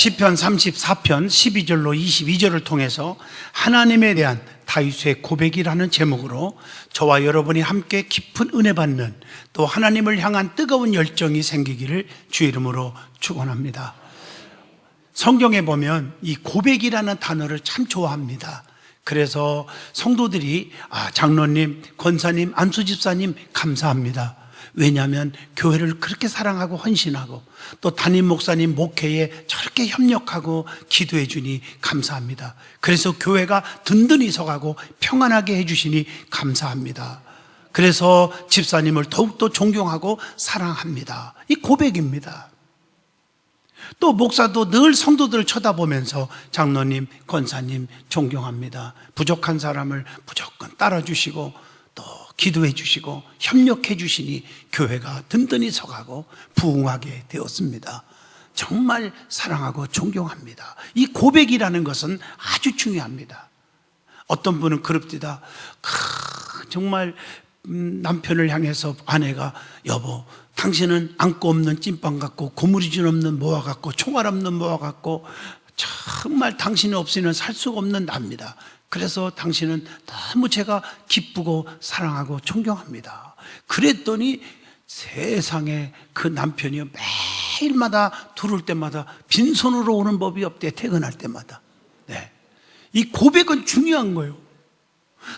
시편 34편 12절로 22절을 통해서 하나님에 대한 다윗의 고백이라는 제목으로 저와 여러분이 함께 깊은 은혜 받는, 또 하나님을 향한 뜨거운 열정이 생기기를 주 이름으로 축원합니다. 성경에 보면 이 고백이라는 단어를 참 좋아합니다. 그래서 성도들이 장로님, 권사님, 안수집사님 감사합니다. 왜냐하면 교회를 그렇게 사랑하고 헌신하고 또 담임 목사님 목회에 저렇게 협력하고 기도해 주니 감사합니다. 그래서 교회가 든든히 서가고 평안하게 해주시니 감사합니다. 그래서 집사님을 더욱더 존경하고 사랑합니다. 이 고백입니다. 또 목사도 늘 성도들을 쳐다보면서 장로님, 권사님 존경합니다. 부족한 사람을 무조건 따라주시고 또 기도해 주시고 협력해 주시니 교회가 든든히 서가고 부흥하게 되었습니다. 정말 사랑하고 존경합니다. 이 고백이라는 것은 아주 중요합니다. 어떤 분은 그럽디다. 정말 남편을 향해서 아내가, 여보, 당신은 안고 없는 찐빵 같고 고무리진 없는 모아 같고 총알 없는 모아 같고 정말 당신이 없이는 살 수가 없는 나입니다. 그래서 당신은 너무 제가 기쁘고 사랑하고 존경합니다. 그랬더니 세상에 그 남편이 매일마다 들어올 때마다 빈손으로 오는 법이 없대. 퇴근할 때마다. 네. 이 고백은 중요한 거예요.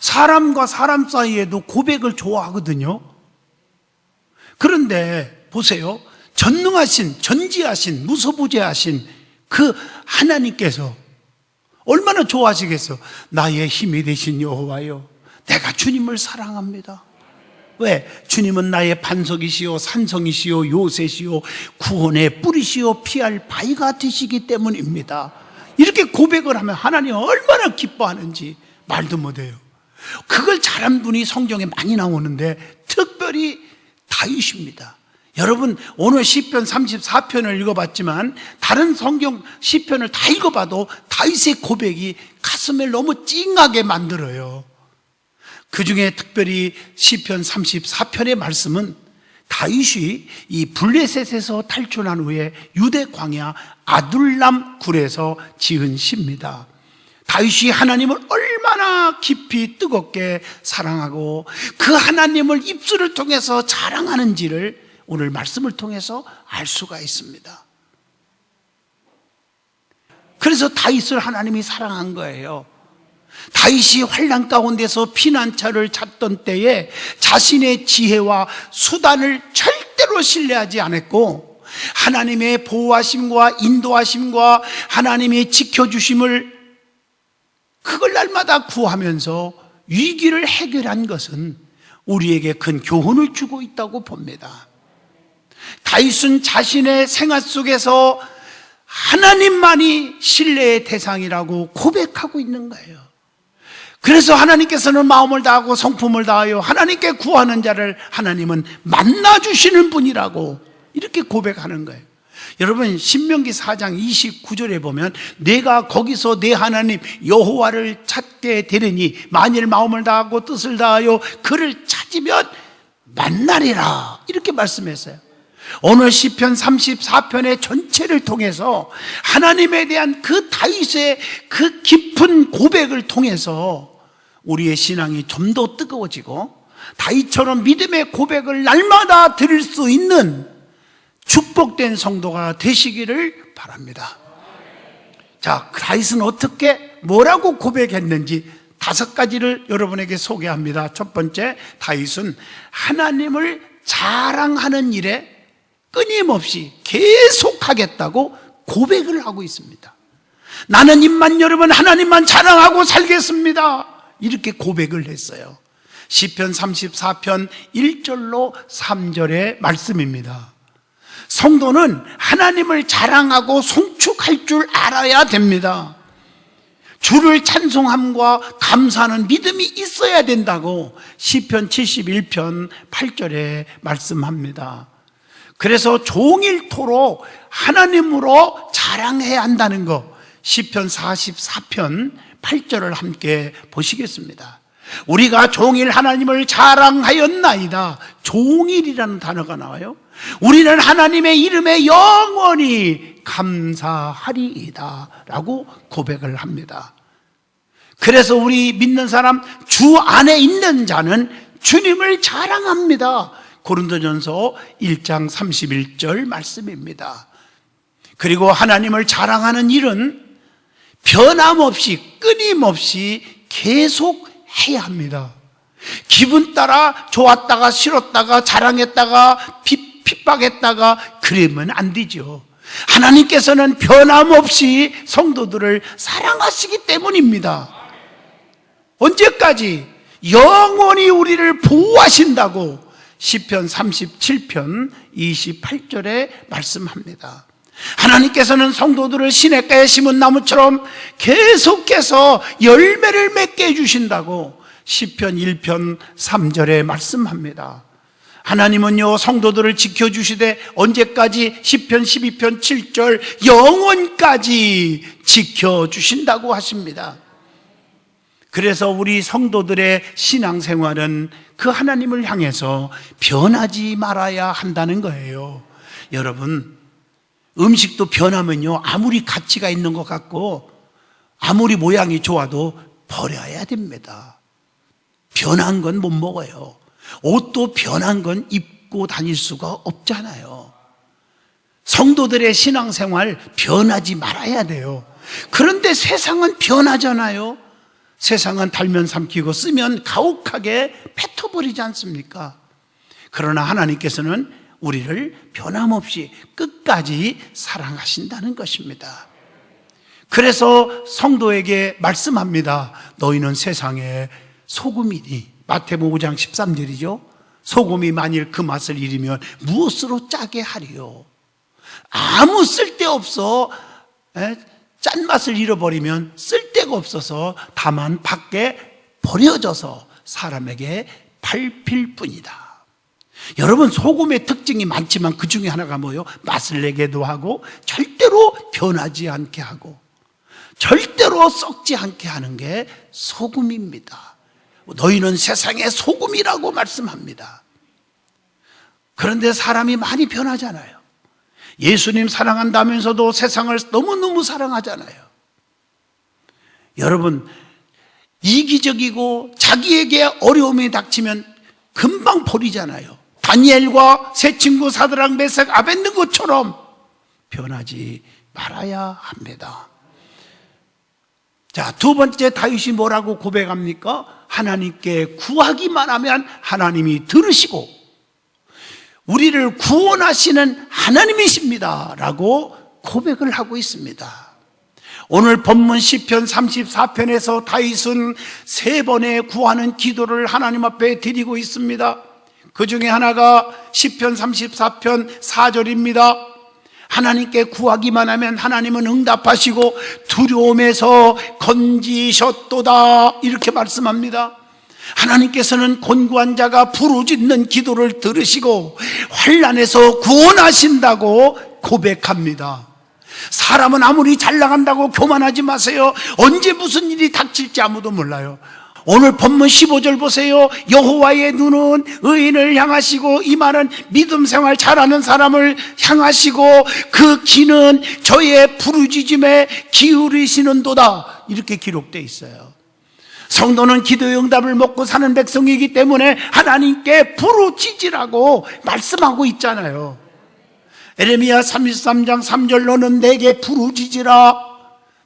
사람과 사람 사이에도 고백을 좋아하거든요. 그런데 보세요. 전능하신, 전지하신, 무소부재하신 그 하나님께서 얼마나 좋아하시겠어. 나의 힘이 되신 여호와여, 내가 주님을 사랑합니다. 왜? 주님은 나의 반석이시요 산성이시요 요새시요 구원의 뿌리시요 피할 바위가 되시기 때문입니다. 이렇게 고백을 하면 하나님 얼마나 기뻐하는지 말도 못해요. 그걸 잘한 분이 성경에 많이 나오는데 특별히 다윗입니다. 여러분, 오늘 시편 34편을 읽어봤지만 다른 성경 시편을 다 읽어봐도 다윗의 고백이 가슴을 너무 찡하게 만들어요. 그 중에 특별히 시편 34편의 말씀은 다윗이 이 블레셋에서 탈출한 후에 유대 광야 아둘람 굴에서 지은 시입니다. 다윗이 하나님을 얼마나 깊이 뜨겁게 사랑하고 그 하나님을 입술을 통해서 자랑하는지를 오늘 말씀을 통해서 알 수가 있습니다. 그래서 다윗을 하나님이 사랑한 거예요. 다윗이 환난 가운데서 피난처를 찾던 때에 자신의 지혜와 수단을 절대로 신뢰하지 않았고 하나님의 보호하심과 인도하심과 하나님의 지켜주심을 그걸 날마다 구하면서 위기를 해결한 것은 우리에게 큰 교훈을 주고 있다고 봅니다. 다윗은 자신의 생활 속에서 하나님만이 신뢰의 대상이라고 고백하고 있는 거예요. 그래서 하나님께서는 마음을 다하고 성품을 다하여 하나님께 구하는 자를 하나님은 만나주시는 분이라고 이렇게 고백하는 거예요. 여러분, 신명기 4장 29절에 보면 내가 거기서 내 하나님 여호와를 찾게 되리니 만일 마음을 다하고 뜻을 다하여 그를 찾으면 만나리라, 이렇게 말씀했어요. 오늘 시편 34편의 전체를 통해서 하나님에 대한 그 다윗의 그 깊은 고백을 통해서 우리의 신앙이 좀 더 뜨거워지고 다윗처럼 믿음의 고백을 날마다 들을 수 있는 축복된 성도가 되시기를 바랍니다. 자, 다윗은 어떻게 뭐라고 고백했는지 5가지를 여러분에게 소개합니다. 첫 번째, 다윗은 하나님을 자랑하는 일에 끊임없이 계속하겠다고 고백을 하고 있습니다. 나는 입만 열으면 하나님만 자랑하고 살겠습니다, 이렇게 고백을 했어요. 시편 34편 1절로 3절의 말씀입니다. 성도는 하나님을 자랑하고 송축할 줄 알아야 됩니다. 주를 찬송함과 감사하는 믿음이 있어야 된다고 시편 71편 8절에 말씀합니다. 그래서 종일토록 하나님으로 자랑해야 한다는 거, 시편 44편 8절을 함께 보시겠습니다. 우리가 종일 하나님을 자랑하였나이다. 종일이라는 단어가 나와요. 우리는 하나님의 이름에 영원히 감사하리이다 라고 고백을 합니다. 그래서 우리 믿는 사람, 주 안에 있는 자는 주님을 자랑합니다. 고린도전서 1장 31절 말씀입니다. 그리고 하나님을 자랑하는 일은 변함없이 끊임없이 계속 해야 합니다. 기분 따라 좋았다가 싫었다가 자랑했다가 핍박했다가 그러면 안 되죠. 하나님께서는 변함없이 성도들을 사랑하시기 때문입니다. 언제까지? 영원히 우리를 보호하신다고 시편 37편 28절에 말씀합니다. 하나님께서는 성도들을 시냇가에 심은 나무처럼 계속해서 열매를 맺게 해주신다고 시편 1편 3절에 말씀합니다. 하나님은요, 성도들을 지켜주시되 언제까지? 시편 12편 7절 영원까지 지켜주신다고 하십니다. 그래서 우리 성도들의 신앙생활은 그 하나님을 향해서 변하지 말아야 한다는 거예요. 여러분, 음식도 변하면요, 아무리 가치가 있는 것 같고 아무리 모양이 좋아도 버려야 됩니다. 변한 건 못 먹어요. 옷도 변한 건 입고 다닐 수가 없잖아요. 성도들의 신앙생활 변하지 말아야 돼요. 그런데 세상은 변하잖아요. 세상은 달면 삼키고 쓰면 가혹하게 뱉어버리지 않습니까? 그러나 하나님께서는 우리를 변함없이 끝까지 사랑하신다는 것입니다. 그래서 성도에게 말씀합니다. 너희는 세상의 소금이니. 마태복음 5장 13절이죠. 소금이 만일 그 맛을 잃으면 무엇으로 짜게 하리요? 아무 쓸데없어. 짠맛을 잃어버리면 쓸데가 없어서 다만 밖에 버려져서 사람에게 밟힐 뿐이다. 여러분, 소금의 특징이 많지만 그 중에 하나가 뭐예요? 맛을 내게도 하고 절대로 변하지 않게 하고 절대로 썩지 않게 하는 게 소금입니다. 너희는 세상의 소금이라고 말씀합니다. 그런데 사람이 많이 변하잖아요. 예수님 사랑한다면서도 세상을 너무너무 사랑하잖아요. 여러분, 이기적이고 자기에게 어려움이 닥치면 금방 버리잖아요. 다니엘과 세 친구 사드락 메삭 아벳느고처럼 변하지 말아야 합니다. 자, 두 번째, 다윗이 뭐라고 고백합니까? 하나님께 구하기만 하면 하나님이 들으시고 우리를 구원하시는 하나님이십니다 라고 고백을 하고 있습니다. 오늘 본문 시편 34편에서 다윗은 세 번의 구하는 기도를 하나님 앞에 드리고 있습니다. 그 중에 하나가 시편 34편 4절입니다. 하나님께 구하기만 하면 하나님은 응답하시고 두려움에서 건지셨도다, 이렇게 말씀합니다. 하나님께서는 곤고한 자가 부르짖는 기도를 들으시고 환난에서 구원하신다고 고백합니다. 사람은 아무리 잘 나간다고 교만하지 마세요. 언제 무슨 일이 닥칠지 아무도 몰라요. 오늘 본문 15절 보세요. 여호와의 눈은 의인을 향하시고, 이 말은 믿음 생활 잘하는 사람을 향하시고 그 귀는 저의 부르짖음에 기울이시는도다, 이렇게 기록되어 있어요. 성도는 기도의 응답을 먹고 사는 백성이기 때문에 하나님께 부르짖으라고 말씀하고 있잖아요. 에레미야 33장 3절 너는 내게 부르짖으라.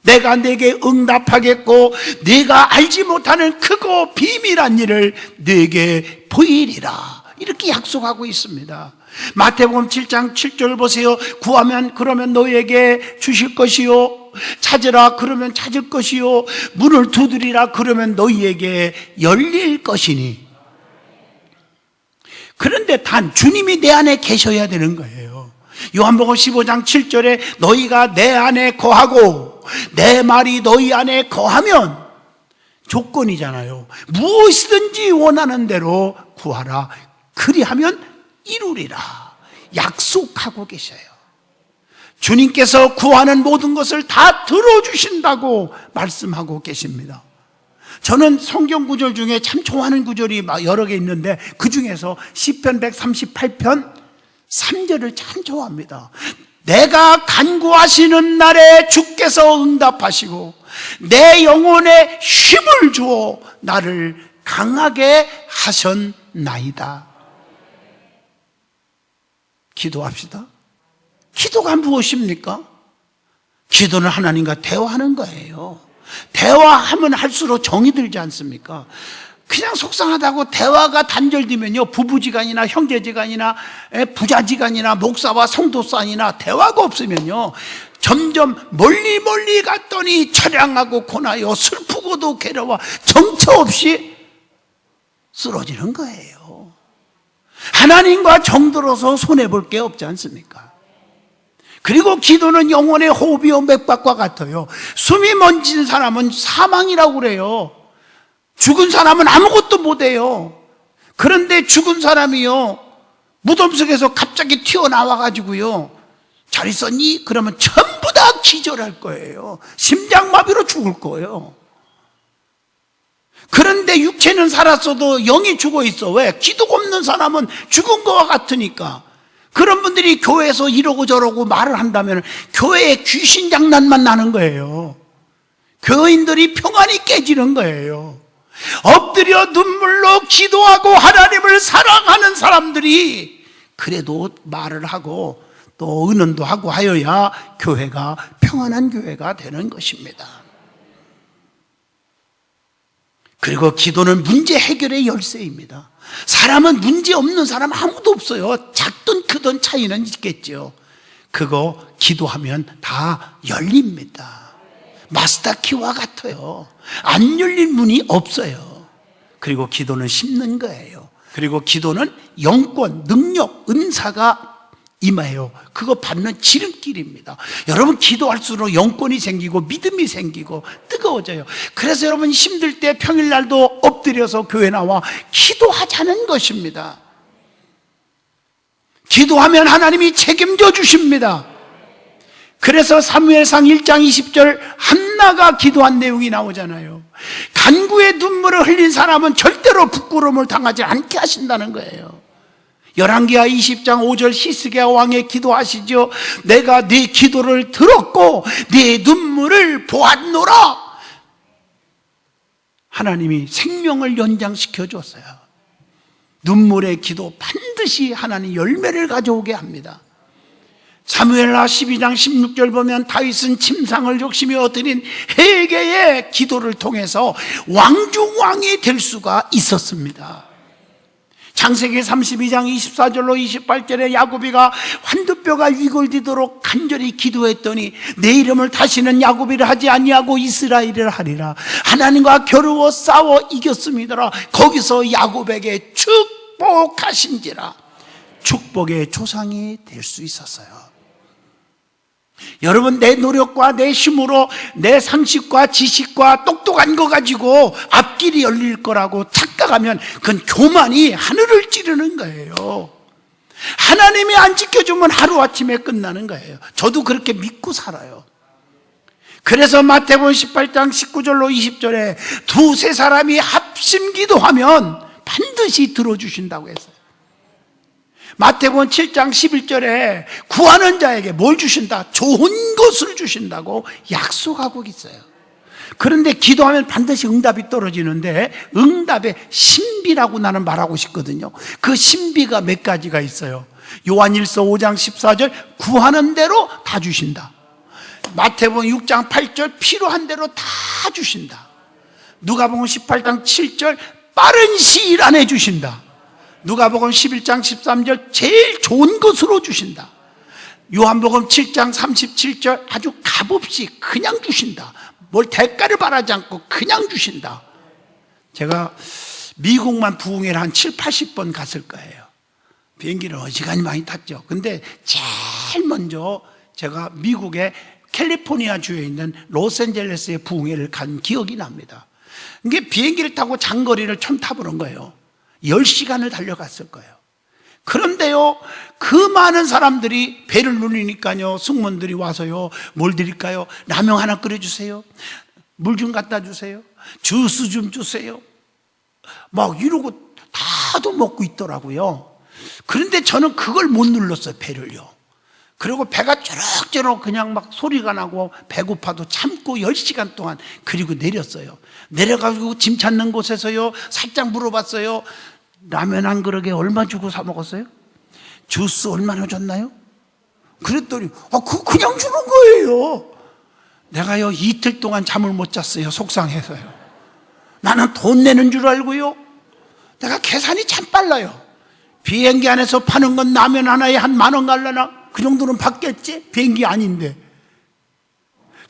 내가 내게 응답하겠고 네가 알지 못하는 크고 비밀한 일을 네게 보이리라, 이렇게 약속하고 있습니다. 마태복음 7장 7절 보세요. 구하면 그러면 너희에게 주실 것이요, 찾으라 그러면 찾을 것이요, 문을 두드리라 그러면 너희에게 열릴 것이니. 그런데 단 주님이 내 안에 계셔야 되는 거예요. 요한복음 15장 7절에 너희가 내 안에 거하고 내 말이 너희 안에 거하면, 조건이잖아요. 무엇이든지 원하는 대로 구하라 그리하면 이루리라 약속하고 계셔요. 주님께서 구하는 모든 것을 다 들어주신다고 말씀하고 계십니다. 저는 성경 구절 중에 참 좋아하는 구절이 여러 개 있는데 그 중에서 시편 138편 3절을 참 좋아합니다. 내가 간구하시는 날에 주께서 응답하시고 내 영혼에 힘을 주어 나를 강하게 하셨나이다. 기도합시다. 기도가 무엇입니까? 기도는 하나님과 대화하는 거예요. 대화하면 할수록 정이 들지 않습니까? 그냥 속상하다고 대화가 단절되면요, 부부지간이나 형제지간이나 부자지간이나 목사와 성도사이나 대화가 없으면요, 점점 멀리 갔더니 처량하고 고나요 슬프고도 괴로워 정처 없이 쓰러지는 거예요. 하나님과 정들어서 손해볼 게 없지 않습니까? 그리고 기도는 영혼의 호흡이요 맥박과 같아요. 숨이 멎은 사람은 사망이라고 그래요. 죽은 사람은 아무것도 못해요. 그런데 죽은 사람이요, 무덤 속에서 갑자기 튀어나와가지고요, 잘 있었니? 그러면 전부 다 기절할 거예요. 심장마비로 죽을 거예요. 그런데 육체는 살았어도 영이 죽어 있어. 왜? 기도가 없는 사람은 죽은 거와 같으니까. 그런 분들이 교회에서 이러고 저러고 말을 한다면 교회에 귀신 장난만 나는 거예요. 교인들이 평안이 깨지는 거예요. 엎드려 눈물로 기도하고 하나님을 사랑하는 사람들이 그래도 말을 하고 또 의논도 하고 하여야 교회가 평안한 교회가 되는 것입니다. 그리고 기도는 문제 해결의 열쇠입니다. 사람은 문제 없는 사람 아무도 없어요. 작든 크든 차이는 있겠죠. 그거 기도하면 다 열립니다. 마스터키와 같아요. 안 열린 문이 없어요. 그리고 기도는 심는 거예요. 그리고 기도는 영권, 능력, 은사가 임해요. 그거 받는 지름길입니다. 여러분, 기도할수록 영권이 생기고 믿음이 생기고 뜨거워져요. 그래서 여러분 힘들 때 평일날도 엎드려서 교회 나와 기도하자는 것입니다. 기도하면 하나님이 책임져 주십니다. 그래서 사무엘상 1장 20절 한나가 기도한 내용이 나오잖아요. 간구의 눈물을 흘린 사람은 절대로 부끄러움을 당하지 않게 하신다는 거예요. 열왕기하 20장 5절 히스기야 왕의 기도하시죠. 내가 네 기도를 들었고 네 눈물을 보았노라. 하나님이 생명을 연장시켜 줬어요. 눈물의 기도 반드시 하나님 열매를 가져오게 합니다. 사무엘하 12장 16절 보면 다윗은 침상을 욕심여 드린 회개의 기도를 통해서 왕중왕이 될 수가 있었습니다. 창세기 32장 24절로 28절에 야곱이가 환두뼈가 위골되도록 간절히 기도했더니 내 이름을 다시는 야곱이라 하지 아니하고 이스라엘이라 하리라. 하나님과 겨루어 싸워 이겼음이더라. 거기서 야곱에게 축복하신지라. 축복의 조상이 될 수 있었어요. 여러분, 내 노력과 내 힘으로 내 상식과 지식과 똑똑한 거 가지고 앞길이 열릴 거라고 착각하면 그건 교만이 하늘을 찌르는 거예요. 하나님이 안 지켜주면 하루아침에 끝나는 거예요. 저도 그렇게 믿고 살아요. 그래서 마태복음 18장 19절로 20절에 두세 사람이 합심 기도하면 반드시 들어주신다고 했어요. 마태복음 7장 11절에 구하는 자에게 뭘 주신다? 좋은 것을 주신다고 약속하고 있어요. 그런데 기도하면 반드시 응답이 떨어지는데 응답의 신비라고 나는 말하고 싶거든요. 그 신비가 몇 가지가 있어요. 요한일서 5장 14절 구하는 대로 다 주신다. 마태복음 6장 8절 필요한 대로 다 주신다. 누가복음 18장 7절 빠른 시일 안에 주신다. 누가복음 11장 13절 제일 좋은 것으로 주신다. 요한복음 7장 37절 아주 값없이 그냥 주신다. 뭘 대가를 바라지 않고 그냥 주신다. 제가 미국만 부흥회를 한 7, 80번 갔을 거예요. 비행기를 어지간히 많이 탔죠. 근데 제일 먼저 제가 미국의 캘리포니아 주에 있는 로스앤젤레스의 부흥회를 간 기억이 납니다. 이게 비행기를 타고 장거리를 처음 타보는 거예요. 10시간을 달려갔을 거예요. 그런데요, 그 많은 사람들이 배를 누리니까요, 승무원들이 와서요, 뭘 드릴까요? 라면 하나 끓여주세요. 물 좀 갖다 주세요. 주스 좀 주세요. 막 이러고 다도 먹고 있더라고요. 그런데 저는 그걸 못 눌렀어요, 배를요. 그리고 배가 쩌럭쩌럭 그냥 막 소리가 나고 배고파도 참고 10시간 동안 그리고 내렸어요. 내려가지고 짐 찾는 곳에서요 살짝 물어봤어요. 라면 한 그릇에 얼마 주고 사 먹었어요? 주스 얼마나 줬나요? 그랬더니 그냥 주는 거예요. 내가요 이틀 동안 잠을 못 잤어요. 속상해서요. 나는 돈 내는 줄 알고요, 내가 계산이 참 빨라요. 비행기 안에서 파는 건 라면 하나에 한 10,000원 갈라나? 그 정도는 받겠지? 비행기 아닌데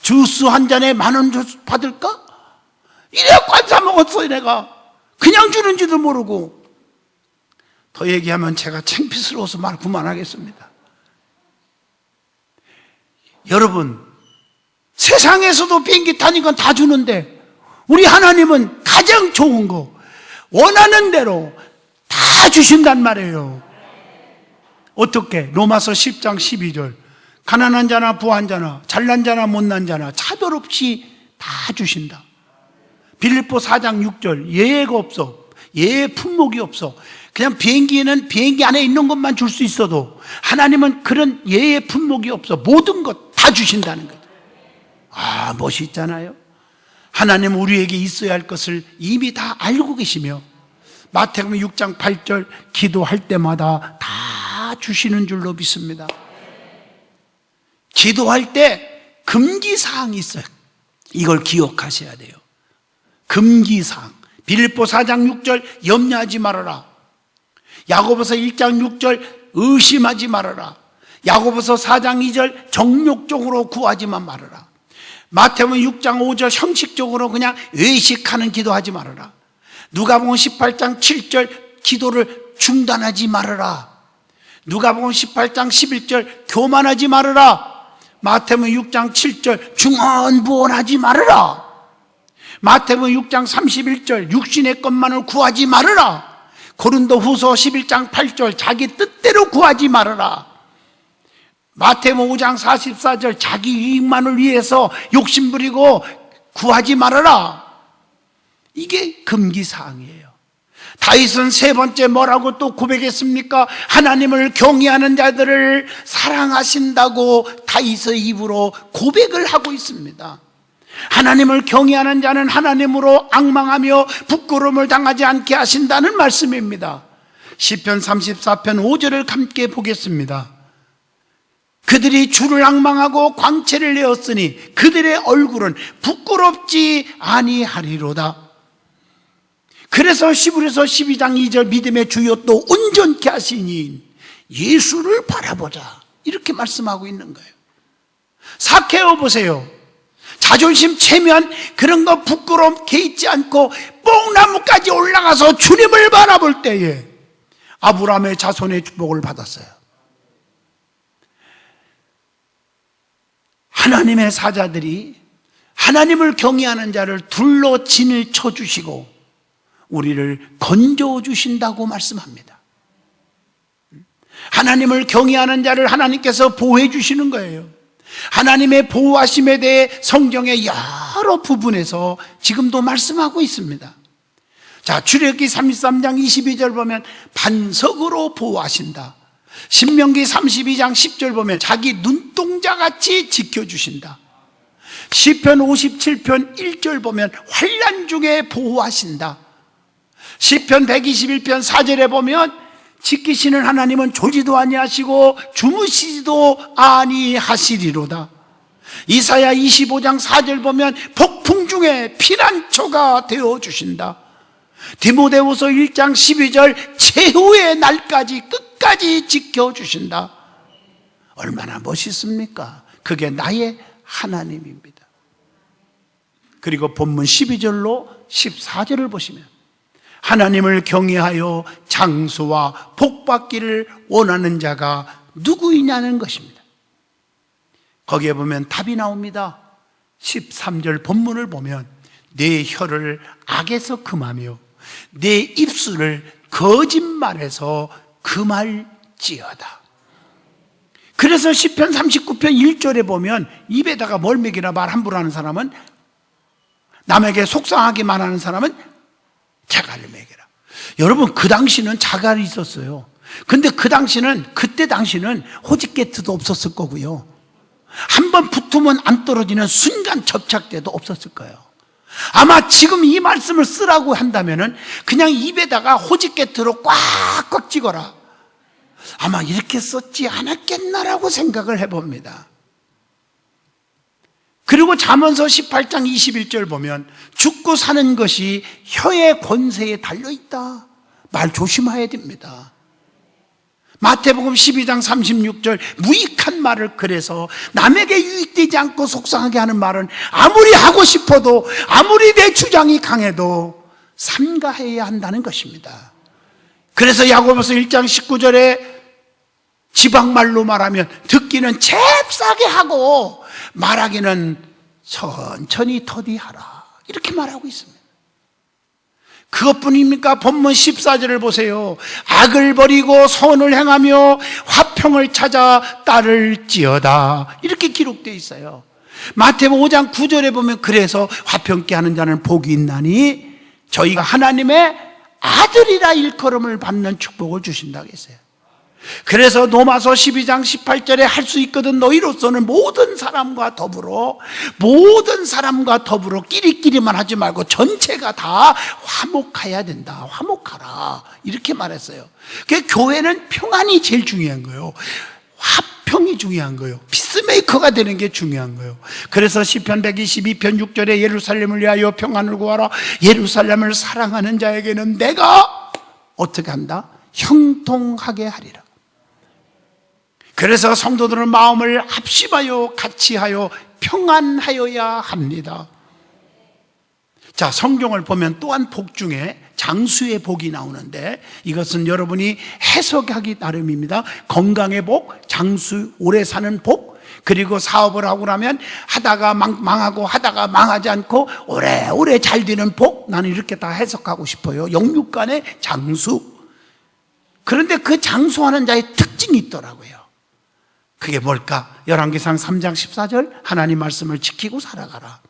주스 한 잔에 10,000원 주스 받을까? 이래갖고 안 사 먹었어요. 내가 그냥 주는지도 모르고. 더 얘기하면 제가 창피스러워서 말 그만하겠습니다. 여러분, 세상에서도 비행기 타니까 다 주는데 우리 하나님은 가장 좋은 거 원하는 대로 다 주신단 말이에요. 어떻게? 로마서 10장 12절 가난한 자나 부한 자나 잘난 자나 못난 자나 차별 없이 다 주신다. 빌립보 4장 6절 예외가 없어. 예외 품목이 없어. 그냥 비행기에는 비행기 안에 있는 것만 줄 수 있어도 하나님은 그런 예외 품목이 없어. 모든 것 다 주신다는 거죠. 멋있잖아요. 하나님은 우리에게 있어야 할 것을 이미 다 알고 계시며 마태복음 6장 8절 기도할 때마다 다 주시는 줄로 믿습니다. 기도할 때 금기사항이 있어요. 이걸 기억하셔야 돼요. 금기사항. 빌립보 4장 6절 염려하지 말아라. 야고보서 1장 6절 의심하지 말아라. 야고보서 4장 2절 정욕적으로 구하지만 말아라. 마태복음 6장 5절 형식적으로 그냥 외식하는 기도하지 말아라. 누가복음 18장 7절 기도를 중단하지 말아라. 누가복음 18장 11절 교만하지 말아라. 마태복음 6장 7절 중언부언하지 말아라. 마태복음 6장 31절 육신의 것만을 구하지 말아라. 고린도후서 11장 8절 자기 뜻대로 구하지 말아라. 마태복음 5장 44절 자기 이익만을 위해서 욕심부리고 구하지 말아라. 이게 금기사항이에요. 다윗은 세 번째 뭐라고 또 고백했습니까? 하나님을 경외하는 자들을 사랑하신다고 다윗의 입으로 고백을 하고 있습니다. 하나님을 경외하는 자는 하나님으로 앙망하며 부끄러움을 당하지 않게 하신다는 말씀입니다. 시편 34편 5절을 함께 보겠습니다. 그들이 주를 앙망하고 광채를 내었으니 그들의 얼굴은 부끄럽지 아니하리로다. 그래서 시브리서 12장 2절 믿음의 주요 또 온전케 하시니 예수를 바라보자, 이렇게 말씀하고 있는 거예요. 삭개오 보세요. 자존심 체면 그런 거 부끄러움 개의치 않고 뽕나무까지 올라가서 주님을 바라볼 때에 아브라함의 자손의 축복을 받았어요. 하나님의 사자들이 하나님을 경외하는 자를 둘러 진을 쳐주시고 우리를 건져 주신다고 말씀합니다. 하나님을 경외하는 자를 하나님께서 보호해 주시는 거예요. 하나님의 보호하심에 대해 성경의 여러 부분에서 지금도 말씀하고 있습니다. 자, 출애굽기 33장 22절 보면 반석으로 보호하신다. 신명기 32장 10절 보면 자기 눈동자같이 지켜주신다. 시편 57편 1절 보면 환난 중에 보호하신다. 시편 121편 4절에 보면 지키시는 하나님은 조지도 아니하시고 주무시지도 아니하시리로다. 이사야 25장 4절 보면 폭풍 중에 피난처가 되어주신다. 디모데후서 1장 12절 최후의 날까지 끝까지 지켜주신다. 얼마나 멋있습니까? 그게 나의 하나님입니다. 그리고 본문 12절로 14절을 보시면 하나님을 경외하여 장수와 복받기를 원하는 자가 누구이냐는 것입니다. 거기에 보면 답이 나옵니다. 13절 본문을 보면 내 혀를 악에서 금하며 내 입술을 거짓말에서 금할지어다. 그래서 시편 39편 1절에 보면 입에다가 뭘 먹이나 말 함부로 하는 사람은, 남에게 속상하게 말하는 사람은 자갈을 먹여라. 여러분, 그 당시는 자갈이 있었어요. 근데 그때 당시는 호직게트도 없었을 거고요. 한번 붙으면 안 떨어지는 순간 접착제도 없었을 거예요. 아마 지금 이 말씀을 쓰라고 한다면은 그냥 입에다가 호직게트로 꽉꽉 찍어라. 아마 이렇게 썼지 않았겠나라고 생각을 해봅니다. 그리고 잠언서 18장 21절 보면 죽고 사는 것이 혀의 권세에 달려있다. 말 조심해야 됩니다. 마태복음 12장 36절 무익한 말을 그래서 남에게 유익되지 않고 속상하게 하는 말은 아무리 하고 싶어도 아무리 내 주장이 강해도 삼가해야 한다는 것입니다. 그래서 야고보서 1장 19절에 지방말로 말하면 듣기는 잽싸게 하고 말하기는 천천히 터디하라 이렇게 말하고 있습니다. 그것뿐입니까? 본문 14절을 보세요. 악을 버리고 선을 행하며 화평을 찾아 따를지어다 이렇게 기록되어 있어요. 마태복음 5장 9절에 보면 그래서 화평케 하는 자는 복이 있나니 저희가 하나님의 아들이라 일컬음을 받는 축복을 주신다고 했어요. 그래서 로마서 12장 18절에 할 수 있거든 너희로서는 모든 사람과 더불어 끼리끼리만 하지 말고 전체가 다 화목해야 된다. 화목하라 이렇게 말했어요. 그러니까 교회는 평안이 제일 중요한 거예요. 화평이 중요한 거예요. 피스메이커가 되는 게 중요한 거예요. 그래서 시편 122편 6절에 예루살렘을 위하여 평안을 구하라. 예루살렘을 사랑하는 자에게는 내가 어떻게 한다? 형통하게 하리라. 그래서 성도들은 마음을 합심하여 같이하여 평안하여야 합니다. 자, 성경을 보면 또한 복 중에 장수의 복이 나오는데 이것은 여러분이 해석하기 나름입니다. 건강의 복, 장수, 오래 사는 복, 그리고 사업을 하고 나면 하다가 망하고 하다가 망하지 않고 오래오래 잘 되는 복, 나는 이렇게 다 해석하고 싶어요. 영육간의 장수. 그런데 그 장수하는 자의 특징이 있더라고요. 그게 뭘까? 열왕기상 3장 14절 하나님 말씀을 지키고 살아가라.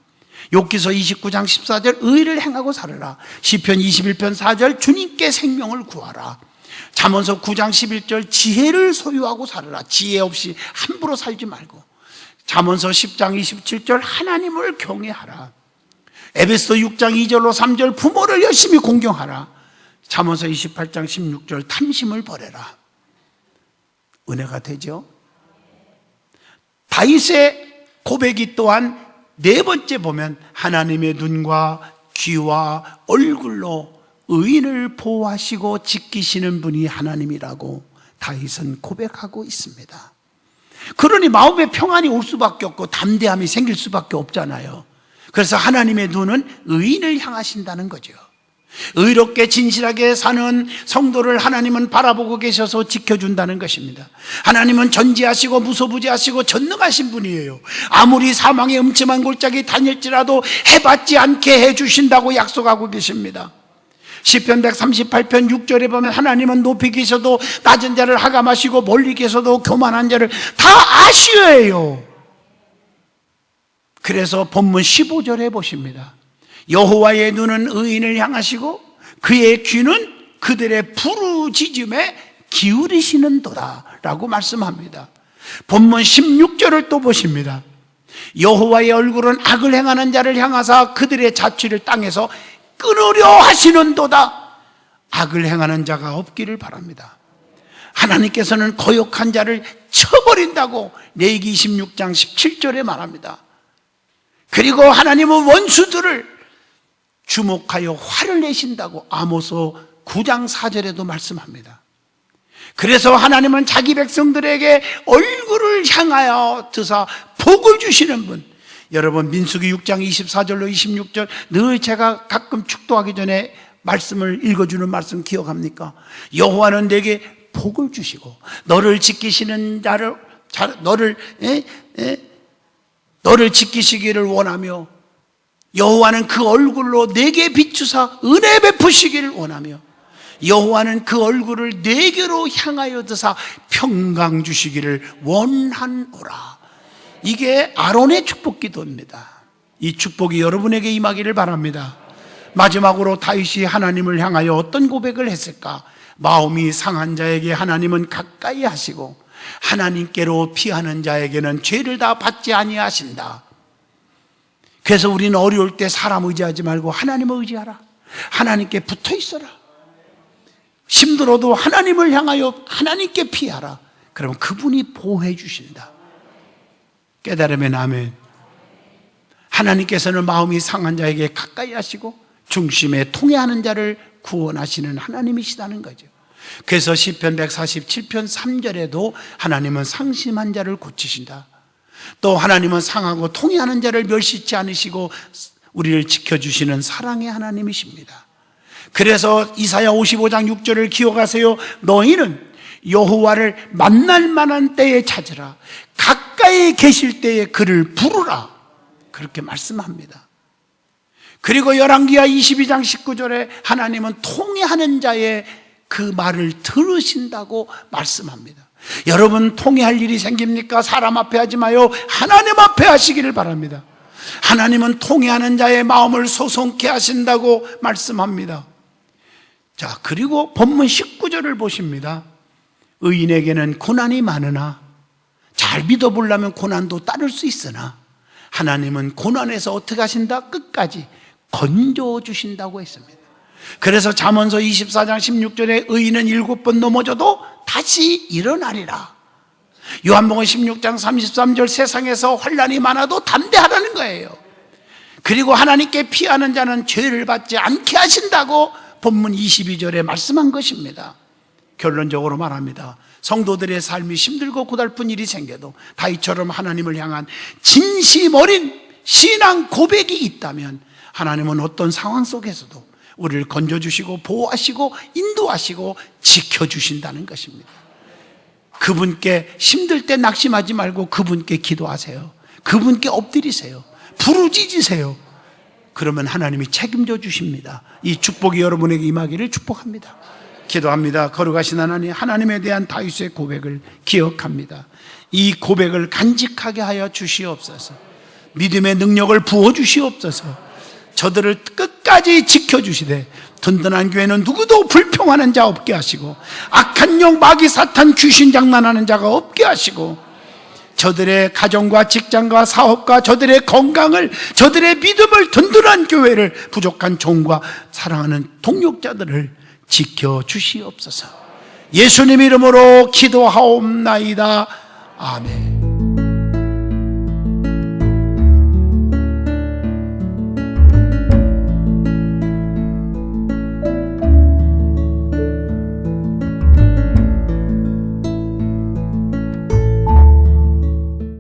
욥기서 29장 14절 의를 행하고 살아라. 시편 21편 4절 주님께 생명을 구하라. 잠언서 9장 11절 지혜를 소유하고 살아라. 지혜 없이 함부로 살지 말고. 잠언서 10장 27절 하나님을 경외하라. 에베소 6장 2절로 3절 부모를 열심히 공경하라. 잠언서 28장 16절 탐심을 버려라. 은혜가 되죠? 다윗의 고백이 또한 네 번째 보면 하나님의 눈과 귀와 얼굴로 의인을 보호하시고 지키시는 분이 하나님이라고 다윗은 고백하고 있습니다. 그러니 마음에 평안이 올 수밖에 없고 담대함이 생길 수밖에 없잖아요. 그래서 하나님의 눈은 의인을 향하신다는 거죠. 의롭게 진실하게 사는 성도를 하나님은 바라보고 계셔서 지켜준다는 것입니다. 하나님은 전지하시고 무소부지하시고 전능하신 분이에요. 아무리 사망의 음침한 골짜기 다닐지라도 해받지 않게 해주신다고 약속하고 계십니다. 시편 138편 6절에 보면 하나님은 높이 계셔도 낮은 자를 하감하시고 멀리 계셔도 교만한 자를 다 아시어요. 그래서 본문 15절에 보십니다. 여호와의 눈은 의인을 향하시고 그의 귀는 그들의 부르짖음에 기울이시는도다 라고 말씀합니다. 본문 16절을 또 보십니다. 여호와의 얼굴은 악을 행하는 자를 향하사 그들의 자취를 땅에서 끊으려 하시는도다. 악을 행하는 자가 없기를 바랍니다. 하나님께서는 거역한 자를 쳐버린다고 레위기 26장 17절에 말합니다. 그리고 하나님은 원수들을 주목하여 화를 내신다고 아모스 9장 4절에도 말씀합니다. 그래서 하나님은 자기 백성들에게 얼굴을 향하여 드사 복을 주시는 분. 여러분 민수기 6장 24절로 26절 늘 제가 가끔 축도하기 전에 말씀을 읽어주는 말씀 기억합니까? 여호와는 내게 복을 주시고 너를 지키시는 자를 너를 지키시기를 원하며 여호와는 그 얼굴로 내게 비추사 은혜 베푸시기를 원하며 여호와는 그 얼굴을 내게로 향하여 드사 평강 주시기를 원하노라. 이게 아론의 축복 기도입니다. 이 축복이 여러분에게 임하기를 바랍니다. 마지막으로 다윗이 하나님을 향하여 어떤 고백을 했을까? 마음이 상한 자에게 하나님은 가까이 하시고 하나님께로 피하는 자에게는 죄를 다 받지 아니하신다. 그래서 우리는 어려울 때 사람 의지하지 말고 하나님을 의지하라. 하나님께 붙어 있어라. 힘들어도 하나님을 향하여 하나님께 피하라. 그러면 그분이 보호해 주신다. 깨달으면 아멘. 하나님께서는 마음이 상한 자에게 가까이 하시고 중심에 통해하는 자를 구원하시는 하나님이시다는 거죠. 그래서 시편 147편 3절에도 하나님은 상심한 자를 고치신다. 또 하나님은 상하고 통해하는 자를 멸시치 않으시고 우리를 지켜주시는 사랑의 하나님이십니다. 그래서 이사야 55장 6절을 기억하세요. 너희는 여호와를 만날 만한 때에 찾으라. 가까이 계실 때에 그를 부르라. 그렇게 말씀합니다. 그리고 열왕기하 22장 19절에 하나님은 통해하는 자의 그 말을 들으신다고 말씀합니다. 여러분, 통해할 일이 생깁니까? 사람 앞에 하지 마요. 하나님 앞에 하시기를 바랍니다. 하나님은 통해하는 자의 마음을 소송케 하신다고 말씀합니다. 자, 그리고 본문 19절을 보십니다. 의인에게는 고난이 많으나 잘 믿어보려면 고난도 따를 수 있으나 하나님은 고난에서 어떻게 하신다? 끝까지 건져주신다고 했습니다. 그래서 잠언서 24장 16절에 의인은 7번 넘어져도 다시 일어나리라. 요한복음 16장 33절 세상에서 환난이 많아도 담대하라는 거예요. 그리고 하나님께 피하는 자는 죄를 받지 않게 하신다고 본문 22절에 말씀한 것입니다. 결론적으로 말합니다. 성도들의 삶이 힘들고 고달픈 일이 생겨도 다윗처럼 하나님을 향한 진심 어린 신앙 고백이 있다면 하나님은 어떤 상황 속에서도 우리를 건져주시고 보호하시고 인도하시고 지켜주신다는 것입니다. 그분께 힘들 때 낙심하지 말고 그분께 기도하세요. 그분께 엎드리세요. 부르짖으세요. 그러면 하나님이 책임져 주십니다. 이 축복이 여러분에게 임하기를 축복합니다. 기도합니다. 거룩하신 하나님, 하나님에 대한 다윗의 고백을 기억합니다. 이 고백을 간직하게 하여 주시옵소서. 믿음의 능력을 부어 주시옵소서. 저들을 끝까지 지켜주시되 든든한 교회는 누구도 불평하는 자 없게 하시고 악한 영 마귀 사탄 귀신 장난하는 자가 없게 하시고 저들의 가정과 직장과 사업과 저들의 건강을, 저들의 믿음을, 든든한 교회를, 부족한 종과 사랑하는 동역자들을 지켜주시옵소서. 예수님 이름으로 기도하옵나이다. 아멘.